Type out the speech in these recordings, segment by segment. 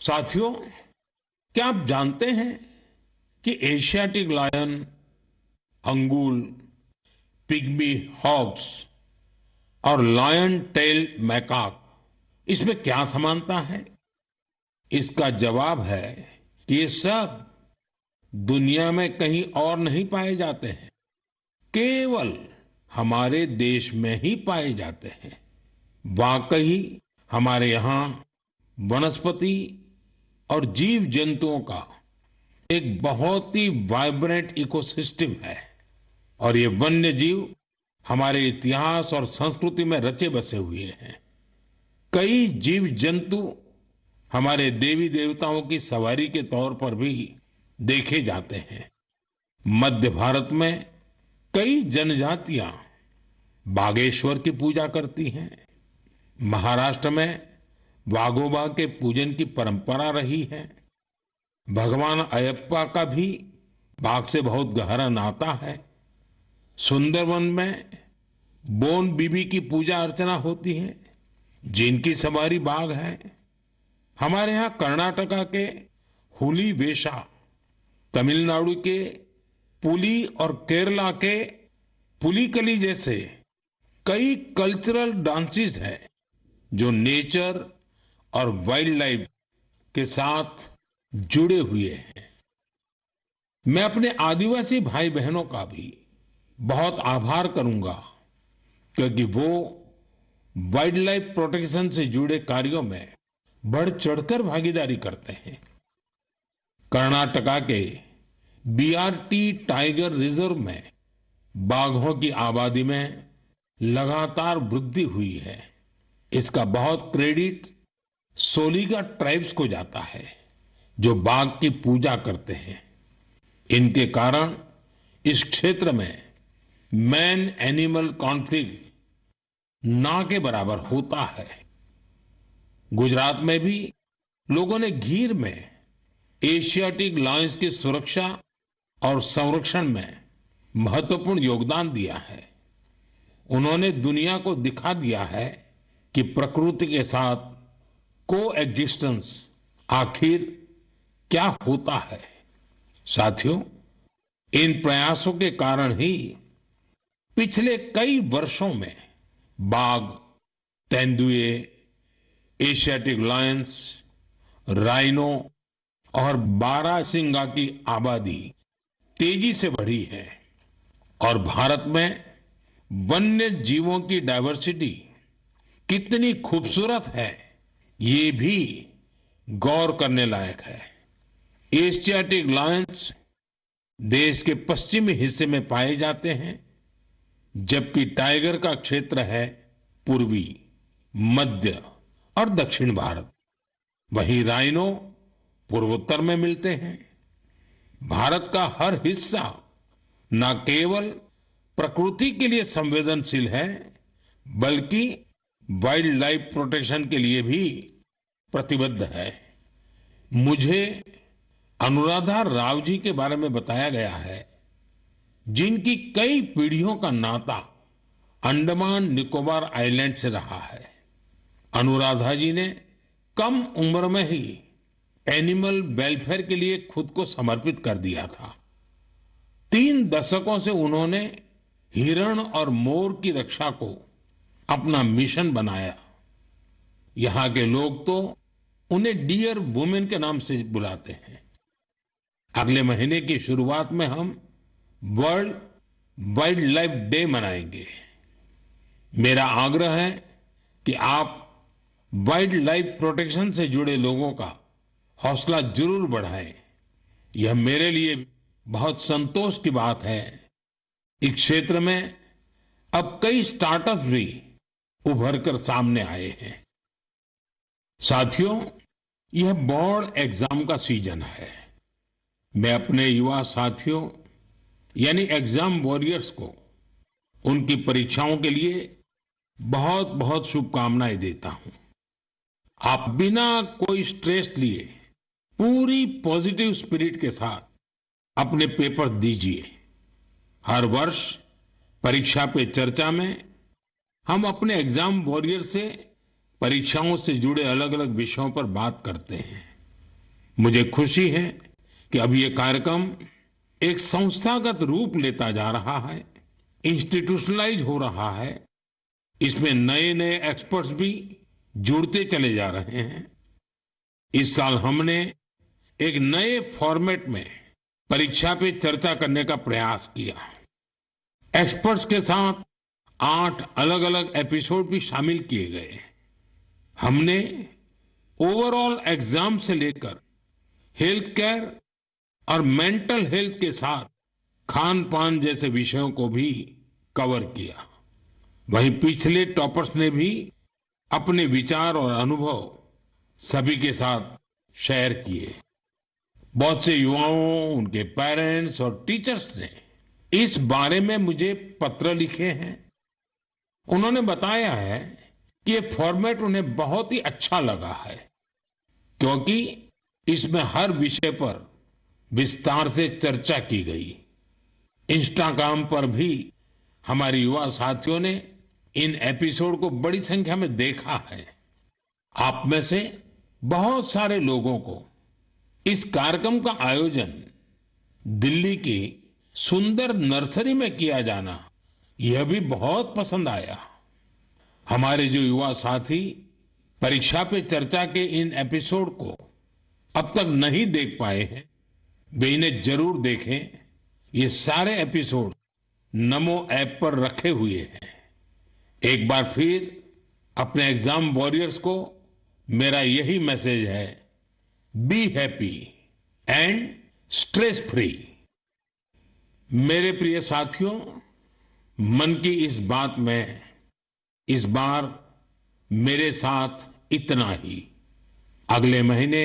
साथियों, क्या आप जानते हैं कि Asiatic lion, Angul, pygmy hogs और लायन टेल मैकाक इसमें क्या समानता है? इसका जवाब है कि ये सब दुनिया में कहीं और नहीं पाए जाते हैं, केवल हमारे देश में ही पाए जाते हैं। वाकई हमारे यहाँ वनस्पति और जीव जंतुओं का एक बहुत ही वाइब्रेंट इकोसिस्टम है और ये वन्य जीव हमारे इतिहास और संस्कृति में रचे बसे हुए हैं। कई जीव जंतु हमारे देवी देवताओं की सवारी के तौर पर भी देखे जाते हैं। मध्य भारत में कई जनजातियां बागेश्वर की पूजा करती हैं। महाराष्ट्र में वाघोबा के पूजन की परंपरा रही है। भगवान अयप्पा का भी बाघ से बहुत गहरा नाता है। सुंदरवन में बोन बीबी की पूजा अर्चना होती है, जिनकी सवारी बाघ है। हमारे यहाँ कर्नाटका के हुली वेशा, तमिलनाडु के पुली और केरला के पुलिकली जैसे कई कल्चरल डांसेस हैं जो नेचर और वाइल्ड लाइफ के साथ जुड़े हुए हैं। मैं अपने आदिवासी भाई बहनों का भी बहुत आभार करूंगा क्योंकि वो वाइल्ड लाइफ प्रोटेक्शन से जुड़े कार्यों में बढ़ चढ़कर भागीदारी करते हैं। कर्नाटका के बीआरटी टाइगर रिजर्व में बाघों की आबादी में लगातार वृद्धि हुई है। इसका बहुत क्रेडिट सोलिगा ट्राइब्स को जाता है जो बाघ की पूजा करते हैं। इनके कारण इस क्षेत्र में मैन एनिमल कॉन्फ्लिक्ट ना के बराबर होता है। गुजरात में भी लोगों ने गीर में एशियाटिक लायंस की सुरक्षा और संरक्षण में महत्वपूर्ण योगदान दिया है। उन्होंने दुनिया को दिखा दिया है कि प्रकृति के साथ को एग्जिस्टेंस आखिर क्या होता है। साथियों, इन प्रयासों के कारण ही पिछले कई वर्षों में बाघ, तेंदुए, एशियाटिक लायंस, राइनो और बारहसिंगा की आबादी तेजी से बढ़ी है और भारत में वन्य जीवों की डायवर्सिटी कितनी खूबसूरत है, ये भी गौर करने लायक है। एशियाटिक लायंस देश के पश्चिमी हिस्से में पाए जाते हैं, जबकि टाइगर का क्षेत्र है पूर्वी, मध्य और दक्षिण भारत। वहीं राइनो पूर्वोत्तर में मिलते हैं। भारत का हर हिस्सा न केवल प्रकृति के लिए संवेदनशील है, बल्कि वाइल्ड लाइफ प्रोटेक्शन के लिए भी प्रतिबद्ध है। मुझे अनुराधा राव जी के बारे में बताया गया है, जिनकी कई पीढ़ियों का नाता अंडमान निकोबार आइलैंड से रहा है। अनुराधा जी ने कम उम्र में ही एनिमल वेलफेयर के लिए खुद को समर्पित कर दिया था। 3 दशकों से उन्होंने हिरण और मोर की रक्षा को अपना मिशन बनाया। यहाँ के लोग तो उन्हें डियर वुमेन के नाम से बुलाते हैं। अगले महीने की शुरुआत में हम वर्ल्ड वाइल्ड लाइफ डे मनाएंगे। मेरा आग्रह है कि आप वाइल्ड लाइफ प्रोटेक्शन से जुड़े लोगों का हौसला जरूर बढ़ाएं। यह मेरे लिए बहुत संतोष की बात है। इस क्षेत्र में अब कई स्टार्टअप भी उभर कर सामने आए हैं। साथियों, यह बोर्ड एग्जाम का सीजन है। मैं अपने युवा साथियों यानी एग्जाम वॉरियर्स को उनकी परीक्षाओं के लिए बहुत बहुत शुभकामनाएं देता हूं। आप बिना कोई स्ट्रेस लिए पूरी पॉजिटिव स्पिरिट के साथ अपने पेपर दीजिए। हर वर्ष परीक्षा पे चर्चा में हम अपने एग्जाम वॉरियर से परीक्षाओं से जुड़े अलग अलग विषयों पर बात करते हैं। मुझे खुशी है कि अब ये कार्यक्रम एक संस्थागत रूप लेता जा रहा है, इंस्टीट्यूशनलाइज हो रहा है। इसमें नए नए एक्सपर्ट्स भी जुड़ते चले जा रहे हैं। इस साल हमने एक नए फॉर्मेट में परीक्षा पे चर्चा करने का प्रयास किया। एक्सपर्ट्स के साथ 8 अलग अलग एपिसोड भी शामिल किए गए। हमने ओवरऑल एग्जाम से लेकर हेल्थ केयर और मेंटल हेल्थ के साथ खान पान जैसे विषयों को भी कवर किया। वहीं पिछले टॉपर्स ने भी अपने विचार और अनुभव सभी के साथ शेयर किए। बहुत से युवाओं, उनके पेरेंट्स और टीचर्स ने इस बारे में मुझे पत्र लिखे हैं। उन्होंने बताया है कि ये फॉर्मेट उन्हें बहुत ही अच्छा लगा है, क्योंकि इसमें हर विषय पर विस्तार से चर्चा की गई। इंस्टाग्राम पर भी हमारे युवा साथियों ने इन एपिसोड को बड़ी संख्या में देखा है। आप में से बहुत सारे लोगों को इस कार्यक्रम का आयोजन दिल्ली की सुंदर नर्सरी में किया जाना यह भी बहुत पसंद आया। हमारे जो युवा साथी परीक्षा पे चर्चा के इन एपिसोड को अब तक नहीं देख पाए हैं, वे इन्हें जरूर देखें। ये सारे एपिसोड नमो ऐप पर रखे हुए हैं। एक बार फिर अपने एग्जाम वॉरियर्स को मेरा यही मैसेज है, be happy and stress free. मेरे प्रिय साथियों, मन की इस बात में इस बार मेरे साथ इतना ही। अगले महीने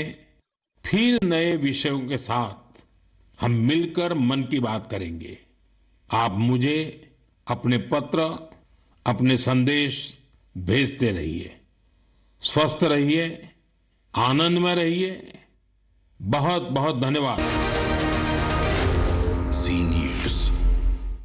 फिर नए विषयों के साथ हम मिलकर मन की बात करेंगे। आप मुझे अपने पत्र, अपने संदेश भेजते रहिए। स्वस्थ रहिए, आनंद में रहिए। बहुत बहुत धन्यवाद।